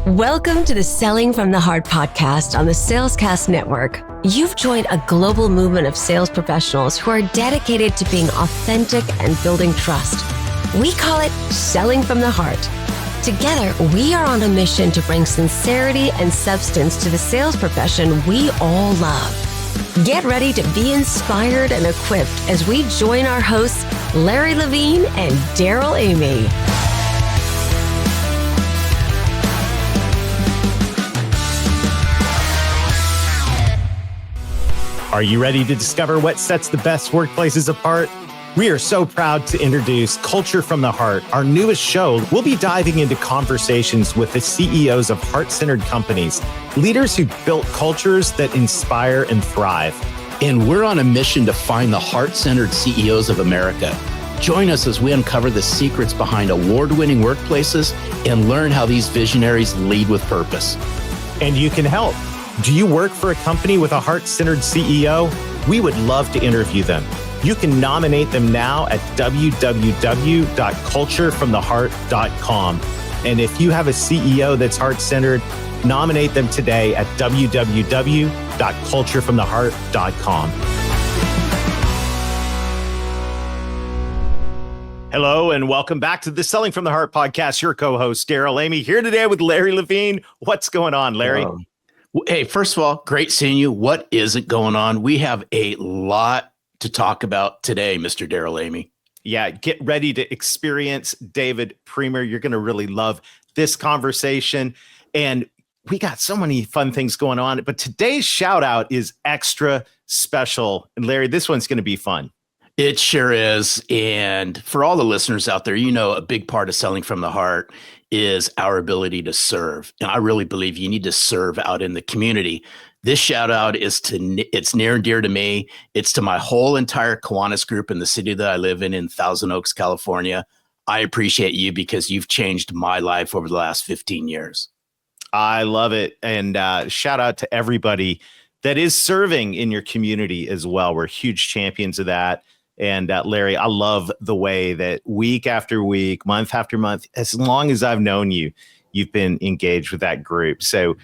Welcome to the Selling from the Heart podcast on the Salescast Network. You've joined a global movement of sales professionals who are dedicated to being authentic and building trust. We call it Selling from the Heart. Together, we are on a mission to bring sincerity and substance to the sales profession we all love. Get ready to be inspired and equipped as we join our hosts, Larry Levine and Darrell Amy. Are you ready to discover what sets the best workplaces apart? We are so proud to introduce Culture from the Heart, our newest show. We'll be diving into conversations with the CEOs of heart-centered companies, leaders who built cultures that inspire and thrive. And we're on a mission to find the heart-centered CEOs of America. Join us as we uncover the secrets behind award-winning workplaces and learn how these visionaries lead with purpose. And you can help. Do you work for a company with a heart-centered CEO? We would love to interview them. You can nominate them now at www.culturefromtheheart.com. And if you have a CEO that's heart-centered, nominate them today at www.culturefromtheheart.com. Hello, and welcome back to the Selling from the Heart podcast. Your co-host, Darrell Amy, here today with Larry Levine. What's going on, Larry? Hey, first of all, great seeing you. What isn't going on? We have a lot to talk about today, Mr. Darrell Amy. Yeah, get ready to experience David Priemer. You're going to really love this conversation. And we got so many fun things going on. But today's shout out is extra special. And Larry, this one's going to be fun. It sure is. And for all the listeners out there, you know, a big part of Selling from the Heart is our ability to serve. And I really believe you need to serve out in the community. This shout out it's near and dear to me. It's to my whole entire Kiwanis group in the city that I live in Thousand Oaks, California. I appreciate you because you've changed my life over the last 15 years. I love it. And shout out to everybody that is serving in your community as well. We're huge champions of that. And Larry, I love the way that week after week, month after month, as long as I've known you, you've been engaged with that group. So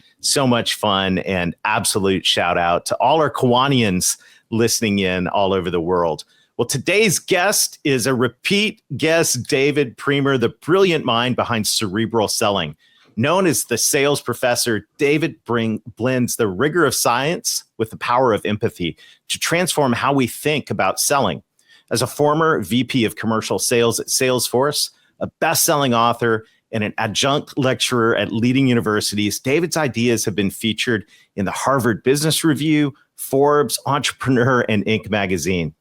much fun, and absolute shout out to all our Kiwanians listening in all over the world. Well, today's guest is a repeat guest, David Priemer, the brilliant mind behind Cerebral Selling. Known as the sales professor, David blends the rigor of science with the power of empathy to transform how we think about selling. As a former VP of commercial sales at Salesforce, a best-selling author, and an adjunct lecturer at leading universities, David's ideas have been featured in the Harvard Business Review, Forbes, Entrepreneur, and Inc. magazine.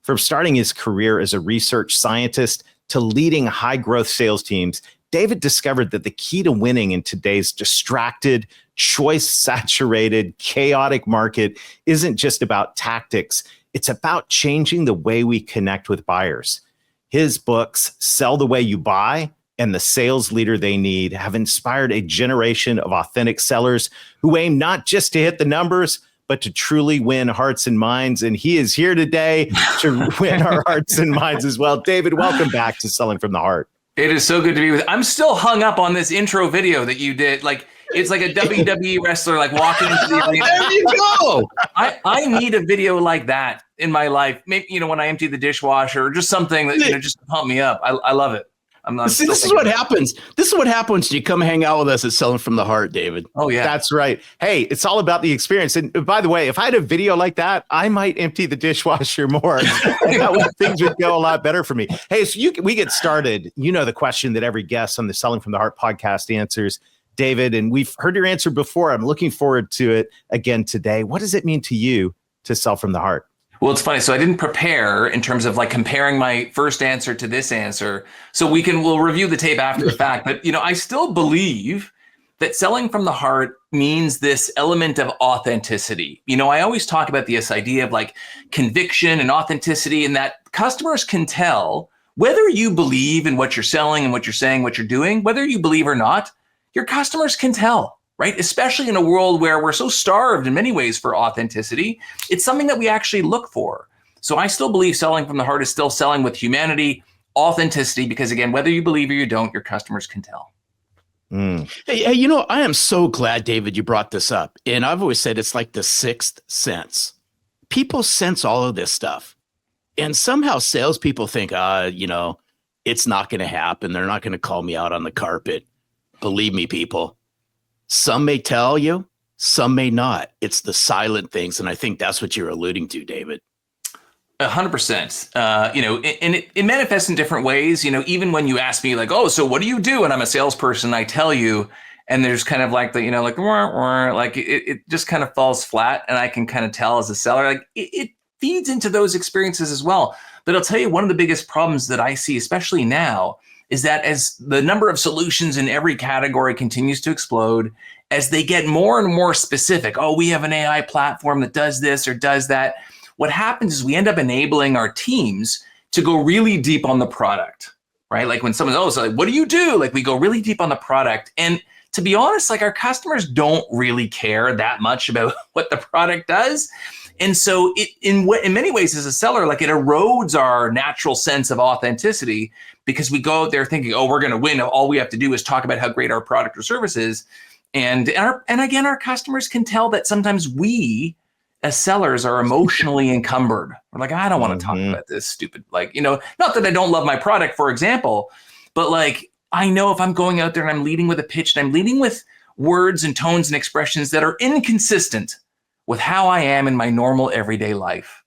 From starting his career as a research scientist to leading high-growth sales teams, David discovered that the key to winning in today's distracted, choice-saturated, chaotic market isn't just about tactics. It's about changing the way we connect with buyers. His books, Sell the Way You Buy and The Sales Leader They Need, have inspired a generation of authentic sellers who aim not just to hit the numbers, but to truly win hearts and minds. And he is here today to win our hearts and minds as well. David, welcome back to Selling from the Heart. It is so good to be with you. I'm still hung up on this intro video that you did. Like, it's like a WWE wrestler, like walking into the arena. There you go. I need a video like that in my life. Maybe, when I empty the dishwasher or just something that, just to pump me up. I love it. See, this is what happens. This is what happens when you come hang out with us at Selling from the Heart, David. Oh, yeah. That's right. Hey, it's all about the experience. And by the way, if I had a video like that, I might empty the dishwasher more. Things would go a lot better for me. Hey, so we get started. You know the question that every guest on the Selling from the Heart podcast answers, David, and we've heard your answer before. I'm looking forward to it again today. What does it mean to you to sell from the heart? Well, it's funny. So I didn't prepare in terms of like comparing my first answer to this answer. So we'll review the tape after the fact. But, I still believe that selling from the heart means this element of authenticity. I always talk about this idea of like conviction and authenticity, and that customers can tell whether you believe in what you're selling and what you're saying, what you're doing, whether you believe or not. Your customers can tell, right? Especially in a world where we're so starved in many ways for authenticity. It's something that we actually look for. So I still believe selling from the heart is still selling with humanity, authenticity, because again, whether you believe or you don't, your customers can tell. Hey, I am so glad, David, you brought this up. And I've always said it's like the sixth sense. People sense all of this stuff. And somehow salespeople think, it's not going to happen. They're not going to call me out on the carpet. Believe me, people. Some may tell you, some may not. It's the silent things. And I think that's what you're alluding to, David. 100%. And it manifests in different ways. Even when you ask me like, oh, so what do you do? And I'm a salesperson, I tell you, and there's kind of like it just kind of falls flat. And I can kind of tell as a seller, like it feeds into those experiences as well. But I'll tell you, one of the biggest problems that I see, especially now, is that as the number of solutions in every category continues to explode, as they get more and more specific, oh, we have an AI platform that does this or does that. What happens is we end up enabling our teams to go really deep on the product, right? Like when someone's, so what do you do? Like we go really deep on the product. And to be honest, like our customers don't really care that much about what the product does. And so in many ways as a seller, like it erodes our natural sense of authenticity because we go out there thinking, oh, we're going to win. All we have to do is talk about how great our product or service is. And again, our customers can tell that sometimes we as sellers are emotionally encumbered. We're like, I don't want to talk about this stupid, not that I don't love my product, for example, but like, I know if I'm going out there and I'm leading with a pitch and I'm leading with words and tones and expressions that are inconsistent with how I am in my normal everyday life.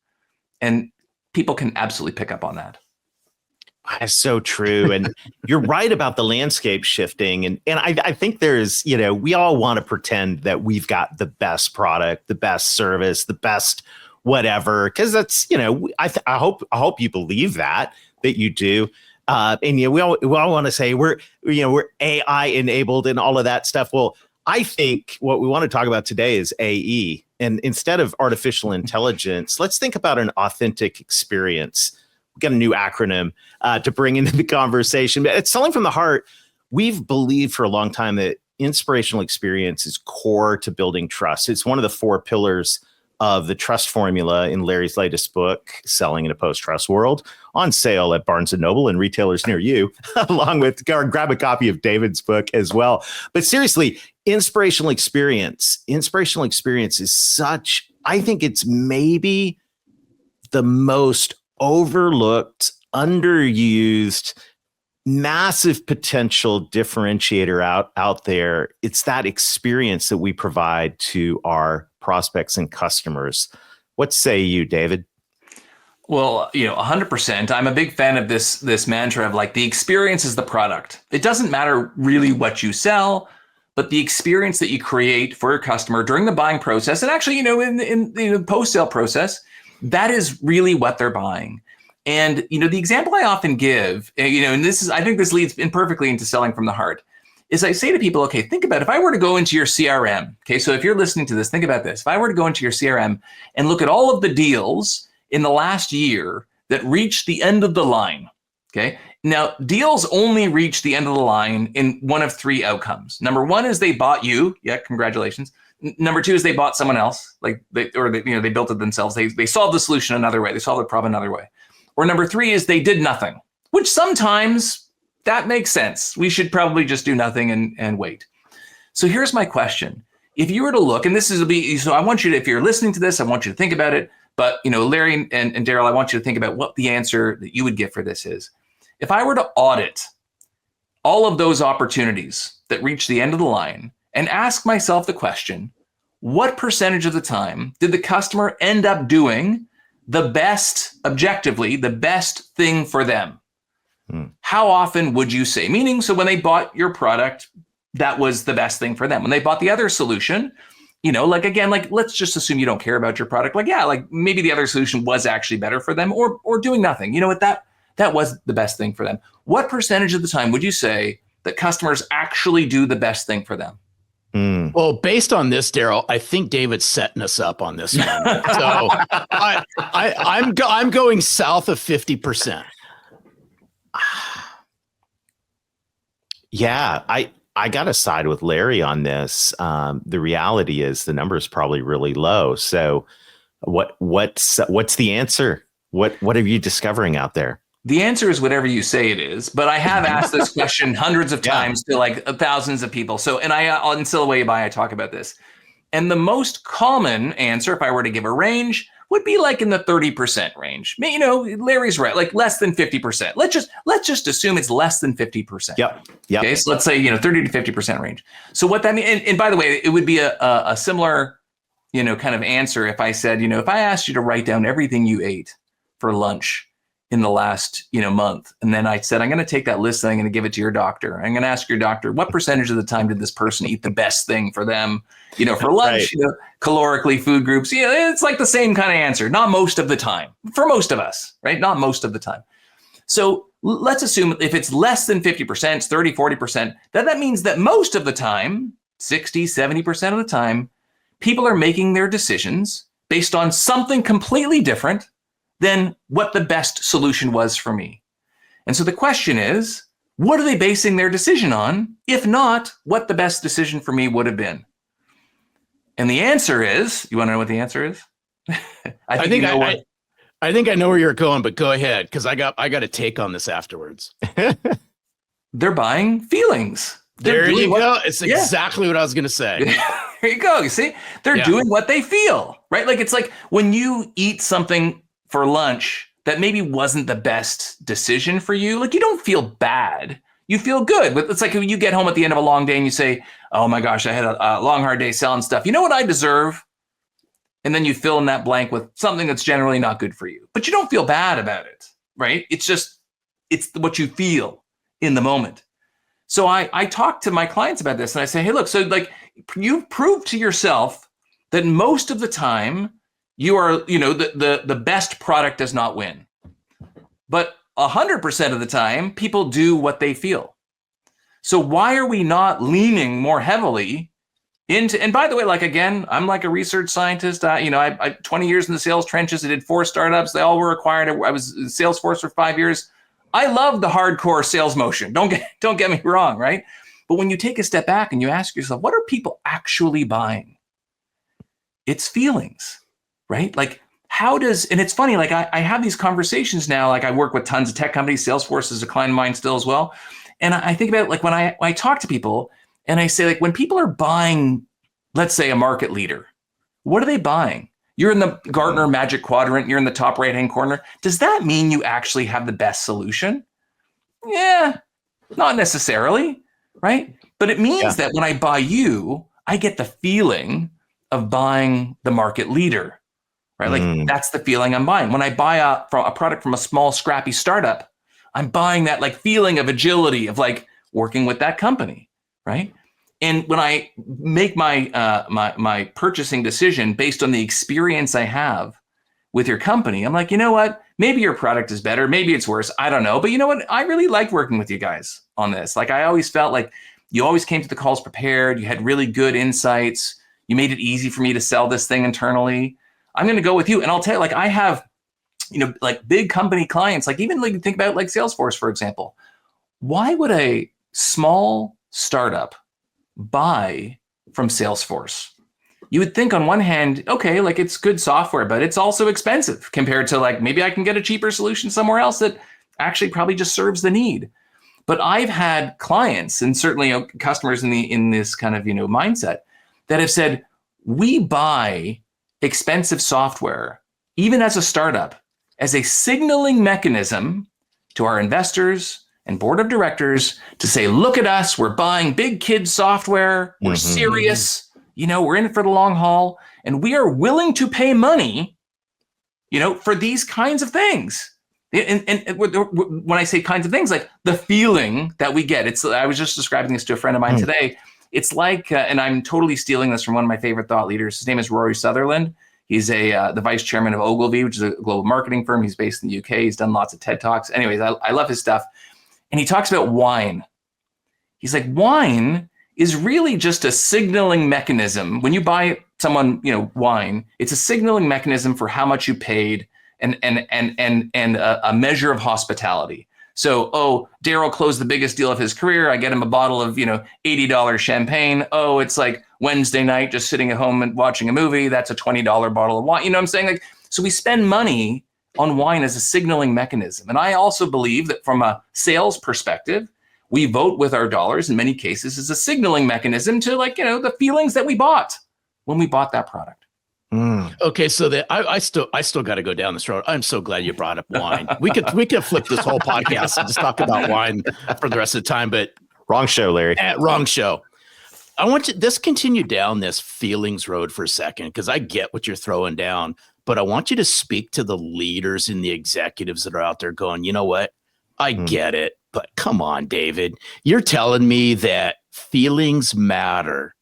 And people can absolutely pick up on that. That's so true. And you're right about the landscape shifting. And I think there's, we all want to pretend that we've got the best product, the best service, the best whatever, because that's, I hope you believe that you do. And we all want to say we're AI enabled and all of that stuff. Well, I think what we want to talk about today is AE. And instead of artificial intelligence, let's think about an authentic experience. We've got a new acronym to bring into the conversation. It's Selling from the Heart. We've believed for a long time that inspirational experience is core to building trust. It's one of the 4 pillars of the trust formula in Larry's latest book, Selling in a Post-Trust World, on sale at Barnes & Noble and retailers near you, along with grab a copy of David's book as well. But seriously, inspirational experience is such, I think it's maybe the most overlooked, underused, massive potential differentiator out there. It's that experience that we provide to our prospects and customers. What say you, David? Well, 100%. I'm a big fan of this mantra of like the experience is the product. It doesn't matter really what you sell, but the experience that you create for your customer during the buying process, and actually, in the post-sale process, that is really what they're buying. And, the example I often give, and I think this leads in perfectly into Selling from the Heart, is I say to people, okay, think about if I were to go into your CRM, okay, so if you're listening to this, think about this. If I were to go into your CRM and look at all of the deals in the last year that reached the end of the line, okay? Now, deals only reach the end of the line in one of 3 outcomes. Number 1 is they bought you. Yeah, congratulations. Number 2 is they bought someone else, they built it themselves. They solved the solution another way. They solved the problem another way. Or number 3 is they did nothing, which sometimes that makes sense. We should probably just do nothing and wait. So here's my question. If you were to look, and so I want you to, if you're listening to this, I want you to think about it. But, Larry and Darrell, I want you to think about what the answer that you would give for this is. If I were to audit all of those opportunities that reach the end of the line and ask myself the question, what percentage of the time did the customer end up doing objectively, the best thing for them? How often would you say? Meaning, so when they bought your product, that was the best thing for them. When they bought the other solution, let's just assume you don't care about your product. Maybe the other solution was actually better for them or doing nothing. You know what, that was the best thing for them. What percentage of the time would you say that customers actually do the best thing for them? Well, based on this, Darrell, I think David's setting us up on this one. So I'm going south of 50%. Yeah, I got to side with Larry on this. The reality is the number is probably really low. So what's the answer? What are you discovering out there? The answer is whatever you say it is, but I have asked this question hundreds of times to like thousands of people. So, and on Sell Away Buy, I talk about this. And the most common answer, if I were to give a range, would be like in the 30% range. You know, Larry's right, like less than 50%. Let's just assume it's less than 50%. Yep. Okay, so let's say, 30 to 50% range. So what that means, and by the way, it would be a similar, kind of answer if I said, if I asked you to write down everything you ate for lunch in the last, month. And then I said, I'm going to take that list and I'm going to give it to your doctor. I'm going to ask your doctor, what percentage of the time did this person eat the best thing for them, for lunch, Right. calorically, food groups. It's like the same kind of answer. Not most of the time for most of us, right? Not most of the time. So let's assume if it's less than 50%, 30, 40%, that means that most of the time, 60, 70% of the time, people are making their decisions based on something completely different than what the best solution was for me. And so the question is, what are they basing their decision on? If not, what the best decision for me would have been? And the answer is, you want to know what the answer is? I think I know where you're going, but go ahead, because I got a take on this afterwards. They're buying feelings. There you go. It's exactly what I was going to say. There you go. You see, they're doing what they feel, right? Like it's like when you eat something for lunch that maybe wasn't the best decision for you, like you don't feel bad. You feel good. But it's like when you get home at the end of a long day and you say, oh my gosh, I had a long, hard day selling stuff. You know what I deserve? And then you fill in that blank with something that's generally not good for you, but you don't feel bad about it, right? It's what you feel in the moment. So I talk to my clients about this and I say, hey, look, so like you've proved to yourself that most of the time you are, the best product does not win. But 100% of the time, people do what they feel. So why are we not leaning more heavily into, and by the way, like, again, I'm like a research scientist. I 20 years in the sales trenches. I did 4 startups. They all were acquired. I was in Salesforce for 5 years. I love the hardcore sales motion. Don't get me wrong, right? But when you take a step back and you ask yourself, what are people actually buying? It's feelings, right? Like and it's funny, like I have these conversations now, like I work with tons of tech companies. Salesforce is a client of mine still as well. And I think about like when I talk to people and I say, like, when people are buying, let's say a market leader, what are they buying? You're in the Gartner Magic Quadrant, you're in the top right-hand corner. Does that mean you actually have the best solution? Yeah, not necessarily, right? But it means that when I buy you, I get the feeling of buying the market leader, right? Like that's the feeling I'm buying. When I buy a product from a small, scrappy startup, I'm buying that like feeling of agility, of like working with that company, right? And when I make my my purchasing decision based on the experience I have with your company, I'm like, you know what? Maybe your product is better. Maybe it's worse. I don't know. But you know what? I really liked working with you guys on this. Like I always felt like you always came to the calls prepared. You had really good insights. You made it easy for me to sell this thing internally. I'm going to go with you. And I'll tell you, like I have, like big company clients, like even like think about like Salesforce, for example. Why would a small startup buy from Salesforce? You would think on one hand, okay, like it's good software, but it's also expensive compared to like, maybe I can get a cheaper solution somewhere else that actually probably just serves the need. But I've had clients and certainly customers in this kind of, mindset that have said, we buy expensive software, even as a startup, as a signaling mechanism to our investors and board of directors to say, look at us, we're buying big kid software, we're serious, we're in it for the long haul, and we are willing to pay money, for these kinds of things. And when I say kinds of things, like the feeling that we get, I was just describing this to a friend of mine today. It's like, and I'm totally stealing this from one of my favorite thought leaders. His name is Rory Sutherland. He's the vice chairman of Ogilvy, which is a global marketing firm. He's based in the UK. He's done lots of TED Talks. Anyways, I love his stuff. And he talks about wine. He's like, wine is really just a signaling mechanism. When you buy someone, wine, it's a signaling mechanism for how much you paid and a measure of hospitality. So, Darrell closed the biggest deal of his career. I get him a bottle of, $80 champagne. Oh, it's like Wednesday night, just sitting at home and watching a movie. That's a $20 bottle of wine. You know what I'm saying? Like, so we spend money on wine as a signaling mechanism. And I also believe that from a sales perspective, we vote with our dollars in many cases as a signaling mechanism to the feelings that we bought when we bought that product. Okay, so I still got to go down this road. I'm so glad you brought up wine. We could flip this whole podcast and just talk about wine for the rest of the time, but wrong show, Larry. Wrong show. I want to continue down this feelings road for a second, because I get what you're throwing down, but I want you to speak to the leaders and the executives that are out there going, you know what? I get it, but come on, David. You're telling me that feelings matter.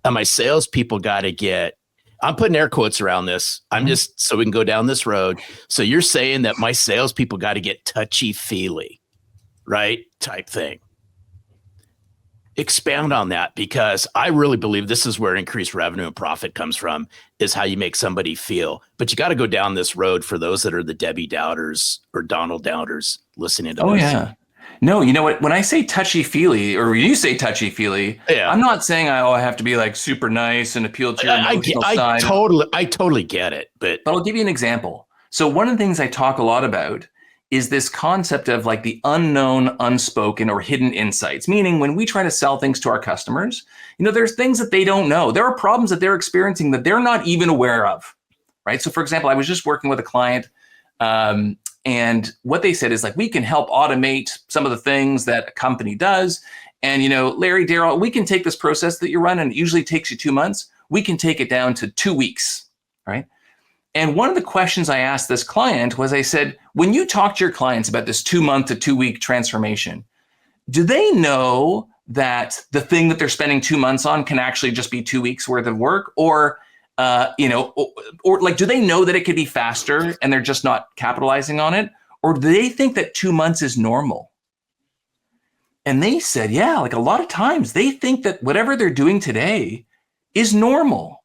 And my salespeople got to get, I'm putting air quotes around this. I'm just so we can go down this road. So you're saying that my salespeople got to get touchy-feely, right? Type thing. Expound on that, because I really believe this is where increased revenue and profit comes from, is how you make somebody feel. But you got to go down this road for those that are the Debbie Doubters or Donald Doubters listening to this. Oh, yeah. No, you know what? When I say touchy-feely, or when you say touchy-feely, I'm not saying I have to be like super nice and appeal to your emotional side. I totally get it. But I'll give you an example. So one of the things I talk a lot about is this concept of like the unknown, unspoken, or hidden insights. Meaning when we try to sell things to our customers, there's things that they don't know. There are problems that they're experiencing that they're not even aware of, right? So for example, I was just working with a client, and what they said is like, we can help automate some of the things that a company does. And, Larry, Darrell, we can take this process that you run, and it usually takes you 2 months. We can take it down to 2 weeks, right? And one of the questions I asked this client was, I said, when you talk to your clients about this 2 month to 2 week transformation, do they know that the thing that they're spending 2 months on can actually just be 2 weeks worth of work? Or, or like, do they know that it could be faster and they're just not capitalizing on it? Or do they think that 2 months is normal? And they said, yeah, like a lot of times they think that whatever they're doing today is normal.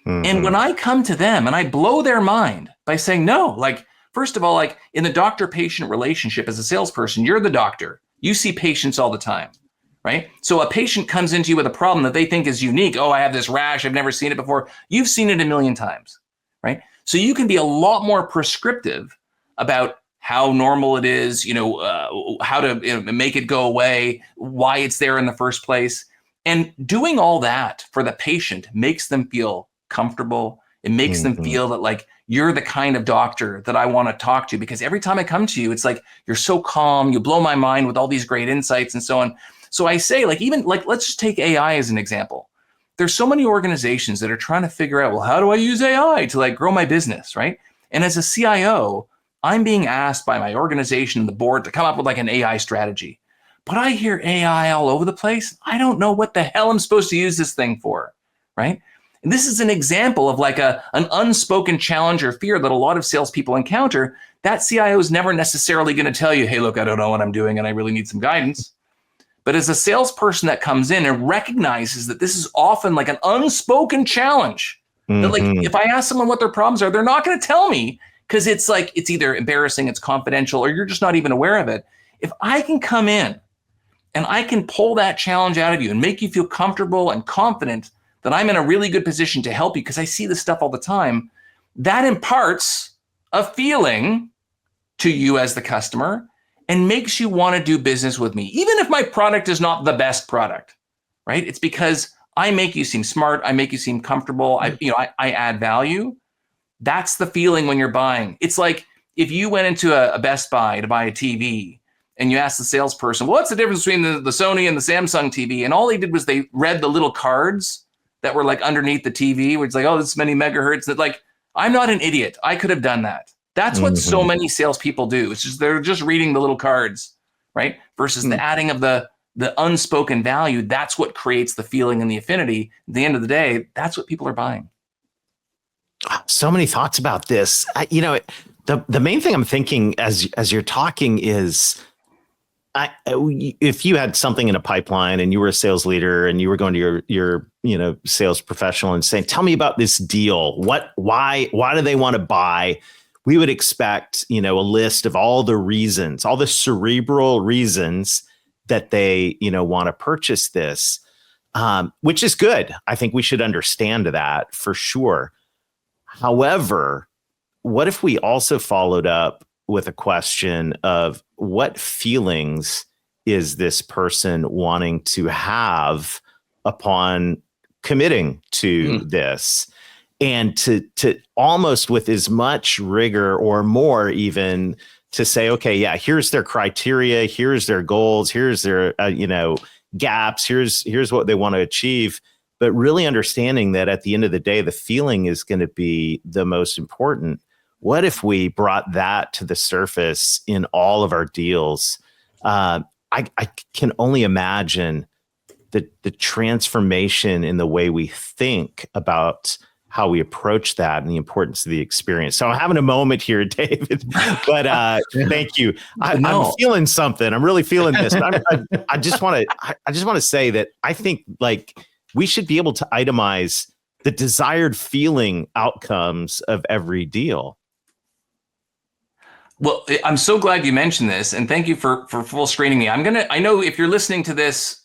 And when I come to them and I blow their mind by saying, no, like, first of all, like in the doctor-patient relationship as a salesperson, you're the doctor. You see patients all the time, right? So a patient comes into you with a problem that they think is unique. Oh, I have this rash. I've never seen it before. You've seen it a million times, right? So you can be a lot more prescriptive about how normal it is, how to make it go away, why it's there in the first place. And doing all that for the patient makes them feel comfortable. It makes them feel that like you're the kind of doctor that I want to talk to, because every time I come to you, it's like, you're so calm, you blow my mind with all these great insights and so on. So I say, like, even like, let's just take AI as an example. There's so many organizations that are trying to figure out, well, how do I use AI to like grow my business, right? And as a CIO, I'm being asked by my organization and the board to come up with like an AI strategy. But I hear AI all over the place. I don't know what the hell I'm supposed to use this thing for, right? And this is an example of like an unspoken challenge or fear that a lot of salespeople encounter. That CIO is never necessarily going to tell you, hey, look, I don't know what I'm doing and I really need some guidance. But as a salesperson that comes in and recognizes that this is often like an unspoken challenge, that like if I ask someone what their problems are, they're not going to tell me, because it's like, it's either embarrassing, it's confidential, or you're just not even aware of it. If I can come in and I can pull that challenge out of you and make you feel comfortable and confident that I'm in a really good position to help you because I see this stuff all the time, that imparts a feeling to you as the customer and makes you want to do business with me, even if my product is not the best product, right? It's because I make you seem smart, I make you seem comfortable, I add value. That's the feeling when you're buying. It's like if you went into a Best Buy to buy a TV and you asked the salesperson, well, what's the difference between the Sony and the Samsung TV? And all they did was they read the little cards that were like underneath the TV, where it's like, oh, this many megahertz. That like, I'm not an idiot. I could have done that. That's what so many salespeople do. It's just, they're just reading the little cards, right? Versus the adding of the unspoken value. That's what creates the feeling and the affinity. At the end of the day, that's what people are buying. So many thoughts about this. The main thing I'm thinking as you're talking is, if you had something in a pipeline and you were a sales leader and you were going to your sales professional and saying, tell me about this deal. Why do they want to buy? We would expect, a list of all the reasons, all the cerebral reasons that they, want to purchase this, which is good. I think we should understand that for sure. However, what if we also followed up with a question of what feelings is this person wanting to have upon committing to this? And to almost with as much rigor or more even to say, okay, yeah, here's their criteria, here's their goals, here's their, gaps, here's what they want to achieve. But really understanding that at the end of the day, the feeling is going to be the most important. What if we brought that to the surface in all of our deals? I can only imagine the transformation in the way we think about how we approach that and the importance of the experience. So I'm having a moment here, David, but thank you. I'm feeling something. I'm really feeling this. I just want to say that I think like we should be able to itemize the desired feeling outcomes of every deal. Well, I'm so glad you mentioned this, and thank you for full screening me. I know if you're listening to this,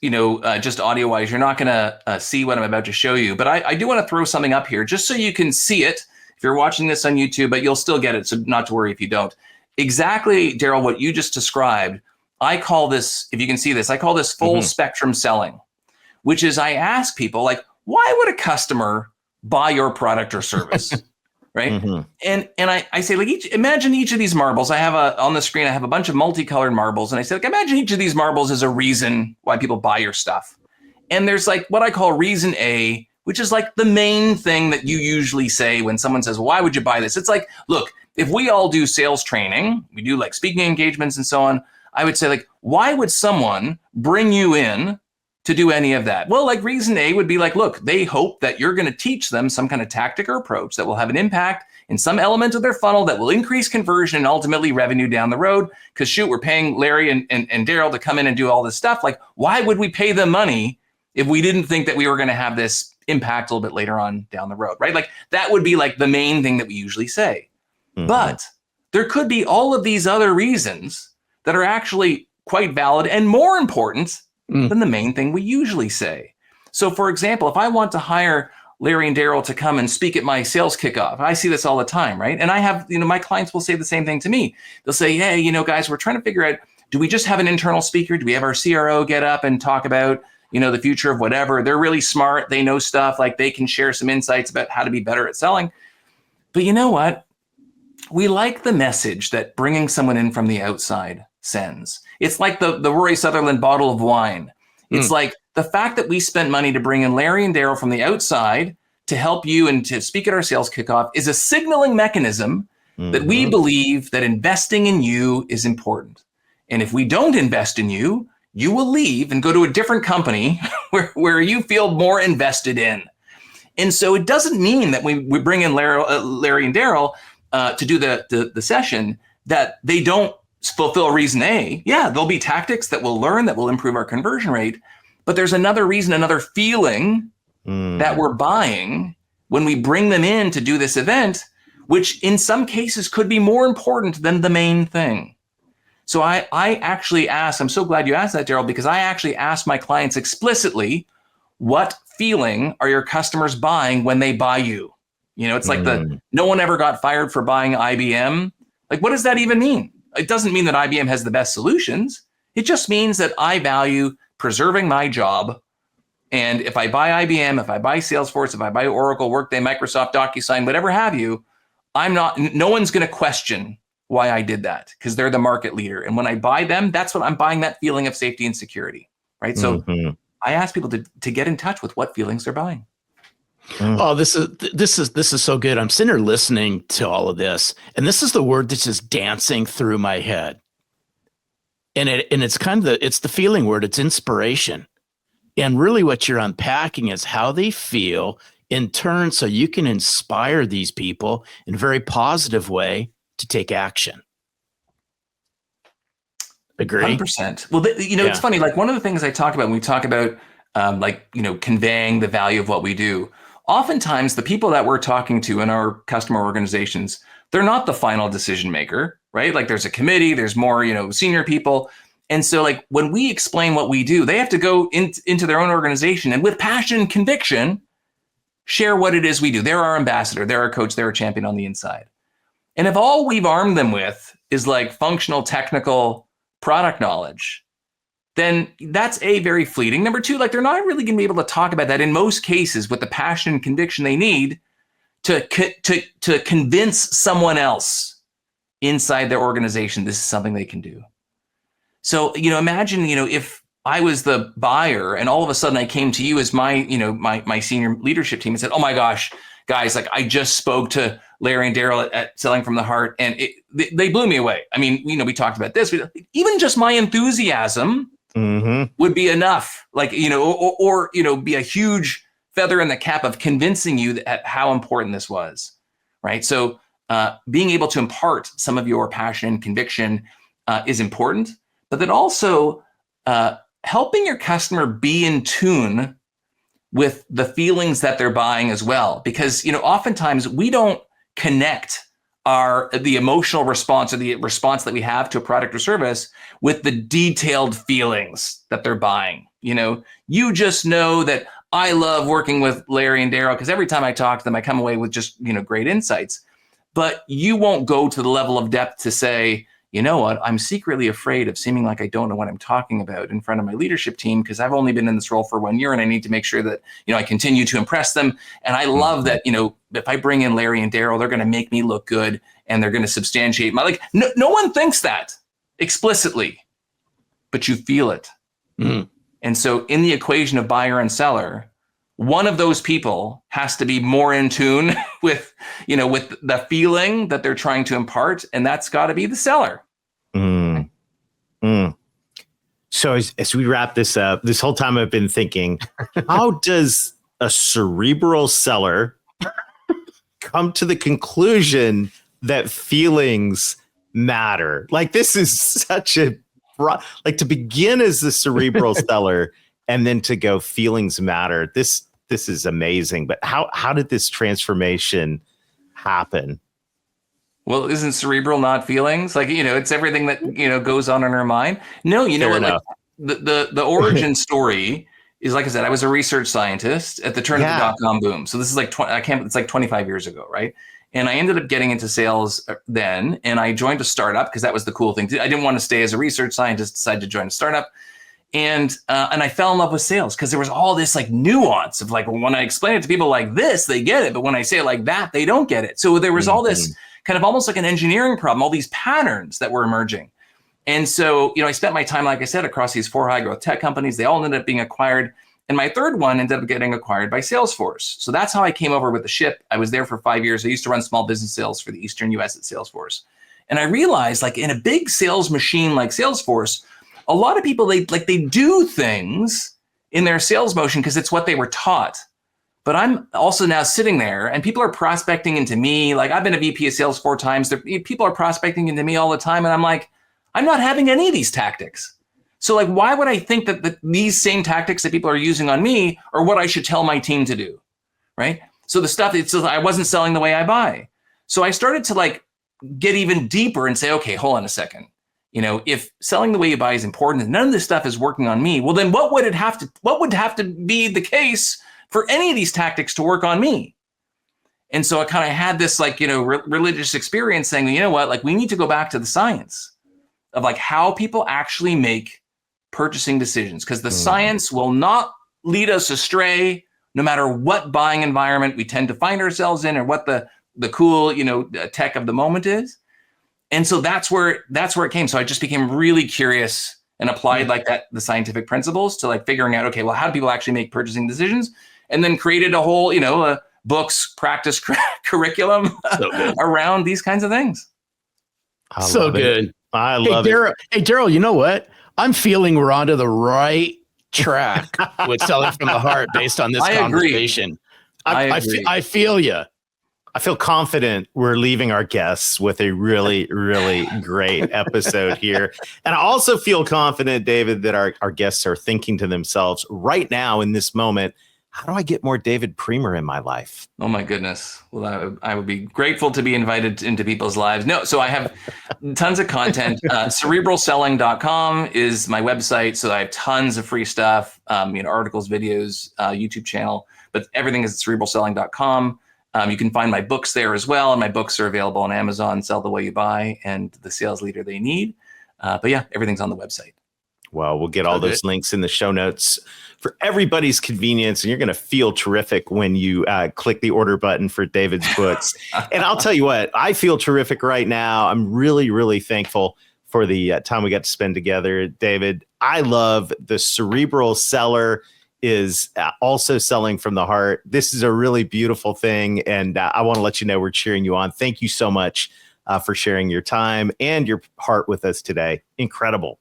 just audio wise, you're not gonna see what I'm about to show you, but I do want to throw something up here just so you can see it if you're watching this on YouTube, but you'll still get it. So not to worry if you don't. Exactly, Darrell, what you just described, I call this, if you can see this, I call this full spectrum selling, which is I ask people like, why would a customer buy your product or service? Right. And I say, like, imagine each of these marbles. I have on the screen, I have a bunch of multicolored marbles. And I say, like, imagine each of these marbles is a reason why people buy your stuff. And there's like what I call reason A, which is like the main thing that you usually say when someone says, why would you buy this? It's like, look, if we all do sales training, we do like speaking engagements and so on. I would say, like, why would someone bring you in to do any of that? Well, like reason A would be like, look, they hope that you're going to teach them some kind of tactic or approach that will have an impact in some element of their funnel that will increase conversion and ultimately revenue down the road. Because shoot, we're paying Larry and Darrell to come in and do all this stuff. Like, why would we pay them money if we didn't think that we were going to have this impact a little bit later on down the road, right? Like that would be like the main thing that we usually say. But there could be all of these other reasons that are actually quite valid and more important than the main thing we usually say. So for example, if I want to hire Larry and Darrell to come and speak at my sales kickoff, I see this all the time, right? And I have, my clients will say the same thing to me. They'll say, hey, guys, we're trying to figure out, do we just have an internal speaker? Do we have our CRO get up and talk about, the future of whatever? They're really smart. They know stuff, like they can share some insights about how to be better at selling. But you know what? We like the message that bringing someone in from the outside sends. It's like the Rory Sutherland bottle of wine. It's like the fact that we spent money to bring in Larry and Darrell from the outside to help you and to speak at our sales kickoff is a signaling mechanism that we believe that investing in you is important. And if we don't invest in you, you will leave and go to a different company where you feel more invested in. And so it doesn't mean that we bring in Larry and Darrell to do the session that they don't fulfill reason A. Yeah, there'll be tactics that we'll learn that will improve our conversion rate. But there's another reason, another feeling that we're buying when we bring them in to do this event, which in some cases could be more important than the main thing. So I actually asked, I'm so glad you asked that, Darrell, because I actually asked my clients explicitly, what feeling are your customers buying when they buy you? It's like no one ever got fired for buying IBM. Like, what does that even mean? It doesn't mean that IBM has the best solutions. It just means that I value preserving my job. And if I buy IBM, if I buy Salesforce, if I buy Oracle, Workday, Microsoft, DocuSign, whatever have you, no one's going to question why I did that because they're the market leader. And when I buy them, that's what I'm buying, that feeling of safety and security, right? So I ask people to get in touch with what feelings they're buying. Oh, this is so good. I'm sitting here listening to all of this, and this is the word that's just dancing through my head. And it's kind of it's the feeling word. It's inspiration, and really what you're unpacking is how they feel in turn, so you can inspire these people in a very positive way to take action. Agree? 100%. Well, It's funny. Like one of the things I talk about when we talk about conveying the value of what we do. Oftentimes, the people that we're talking to in our customer organizations, they're not the final decision maker, right? Like there's a committee, there's more, senior people. And so like when we explain what we do, they have to go into their own organization and with passion and conviction, share what it is we do. They're our ambassador, they're our coach, they're our champion on the inside. And if all we've armed them with is like functional, technical product knowledge, then that's very fleeting. Number two, like they're not really going to be able to talk about that in most cases with the passion and conviction they need to convince someone else inside their organization this is something they can do. So, imagine, if I was the buyer and all of a sudden I came to you as my senior leadership team and said, oh my gosh, guys, like I just spoke to Larry and Darrell at Selling from the Heart and they blew me away. I mean, we talked about this, even just my enthusiasm would be enough, like, or be a huge feather in the cap of convincing you that how important this was, right? So being able to impart some of your passion and conviction is important, but then also helping your customer be in tune with the feelings that they're buying as well. Because, oftentimes we don't connect the emotional response or the response that we have to a product or service with the detailed feelings that they're buying. You just know that I love working with Larry and Darrell because every time I talk to them, I come away with just, great insights. But you won't go to the level of depth to say, you know what, I'm secretly afraid of seeming like I don't know what I'm talking about in front of my leadership team because I've only been in this role for 1 year and I need to make sure that, I continue to impress them. And I love that, if I bring in Larry and Darrell, they're going to make me look good and they're going to substantiate no one thinks that explicitly, but you feel it. Mm. And so in the equation of buyer and seller, one of those people has to be more in tune with, with the feeling that they're trying to impart. And that's got to be the seller. Mm. Mm. So as we wrap this up, this whole time I've been thinking, how does a cerebral seller come to the conclusion that feelings matter? Like this is such a, like to begin as the cerebral seller and then to go feelings matter. This is amazing. But how did this transformation happen? Well, isn't cerebral not feelings? Like, it's everything that, goes on in our mind. No, what, like the origin story is, like I said, I was a research scientist at the turn of the dot-com boom. So this is like, it's like 25 years ago, right? And I ended up getting into sales then, and I joined a startup because that was the cool thing. I didn't want to stay as a research scientist, decided to join a startup. And I fell in love with sales because there was all this like nuance of like, when I explain it to people like this, they get it. But when I say it like that, they don't get it. So there was all this kind of almost like an engineering problem, all these patterns that were emerging. And so, I spent my time, like I said, across these 4 high growth tech companies. They all ended up being acquired. And my third one ended up getting acquired by Salesforce. So that's how I came over with the ship. I was there for 5 years. I used to run small business sales for the Eastern US at Salesforce. And I realized, like, in a big sales machine like Salesforce, a lot of people, they do things in their sales motion because it's what they were taught. But I'm also now sitting there and people are prospecting into me. Like, I've been a VP of sales 4 times. People are prospecting into me all the time. And I'm like, I'm not having any of these tactics. So like, why would I think that these same tactics that people are using on me are what I should tell my team to do, right? So the stuff, I wasn't selling the way I buy. So I started to like get even deeper and say, okay, hold on a second. If selling the way you buy is important and none of this stuff is working on me, well, then what would have to be the case for any of these tactics to work on me? And so I kind of had this like, religious experience saying, you know what, like we need to go back to the science of like how people actually make purchasing decisions, because the science will not lead us astray no matter what buying environment we tend to find ourselves in or what the cool, tech of the moment is. And so that's where it came. So I just became really curious and applied like that, the scientific principles to like figuring out, okay, well, how do people actually make purchasing decisions? And then created a whole, books, practice curriculum around these kinds of things. So good. I love it. Hey, Darrell, you know what? I'm feeling we're onto the right track with Selling from the Heart based on this conversation. I agree. I feel you. I feel confident we're leaving our guests with a really, really great episode here. And I also feel confident, David, that our guests are thinking to themselves right now in this moment, how do I get more David Priemer in my life? Oh my goodness. Well, I would be grateful to be invited into people's lives. No, so I have tons of content. Cerebralselling.com is my website. So I have tons of free stuff, articles, videos, YouTube channel, but everything is at cerebralselling.com. You can find my books there as well. And my books are available on Amazon, Sell the Way You Buy, and The Sales Leader They Need. But yeah, everything's on the website. Well, we'll get all those links in the show notes for everybody's convenience. And you're going to feel terrific when you click the order button for David's books. And I'll tell you what, I feel terrific right now. I'm really, really thankful for the time we got to spend together, David. I love the Cerebral Seller is also selling from the heart. This is a really beautiful thing. And I want to let you know we're cheering you on. Thank you so much for sharing your time and your heart with us today. Incredible.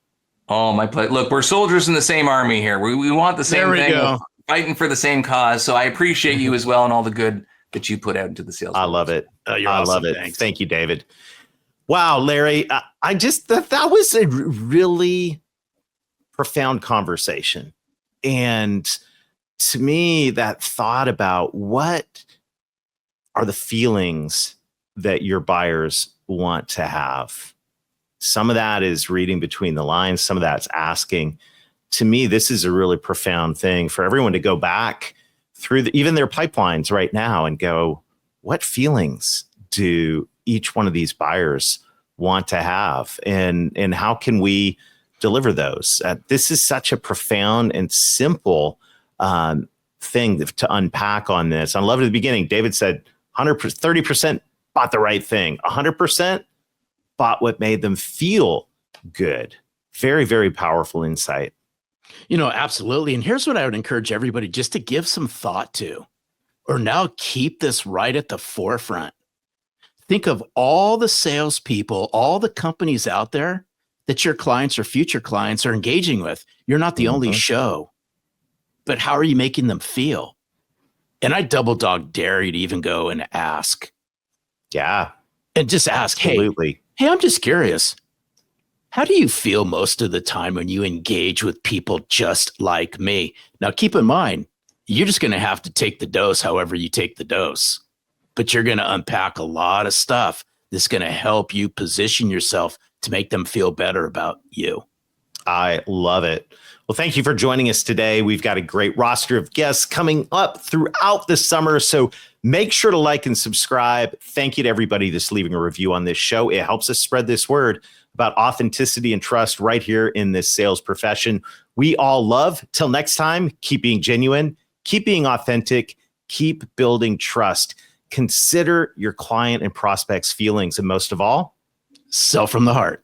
Oh, my pleasure. Look, we're soldiers in the same army here. We want the same thing. We're fighting for the same cause. So I appreciate you as well and all the good that you put out into the sales. I love it. You're I awesome. love it. Thanks. Thank you, David. Wow, Larry, I just that was a really profound conversation. And to me, that thought about what are the feelings that your buyers want to have. Some of that is reading between the lines. Some of that's asking. To me, this is a really profound thing for everyone to go back through even their pipelines right now and go, what feelings do each one of these buyers want to have? And how can we deliver those? This is such a profound and simple thing to unpack on this. I love it at the beginning. David said 30% bought the right thing. 100% bought what made them feel good. Very, very powerful insight. Absolutely. And here's what I would encourage everybody just to give some thought to, or now keep this right at the forefront. Think of all the salespeople, all the companies out there that your clients or future clients are engaging with. You're not the only show, but how are you making them feel? And I double dog dare you to even go and ask. Yeah. And just ask, absolutely. Hey, I'm just curious. How do you feel most of the time when you engage with people just like me? Now, keep in mind, you're just going to have to take the dose however you take the dose, but you're going to unpack a lot of stuff that's going to help you position yourself to make them feel better about you. I love it. Well, thank you for joining us today. We've got a great roster of guests coming up throughout the summer. So make sure to like and subscribe. Thank you to everybody that's leaving a review on this show. It helps us spread this word about authenticity and trust right here in this sales profession. We all love. Till next time, keep being genuine, keep being authentic, keep building trust. Consider your client and prospects' feelings, and most of all, sell from the heart.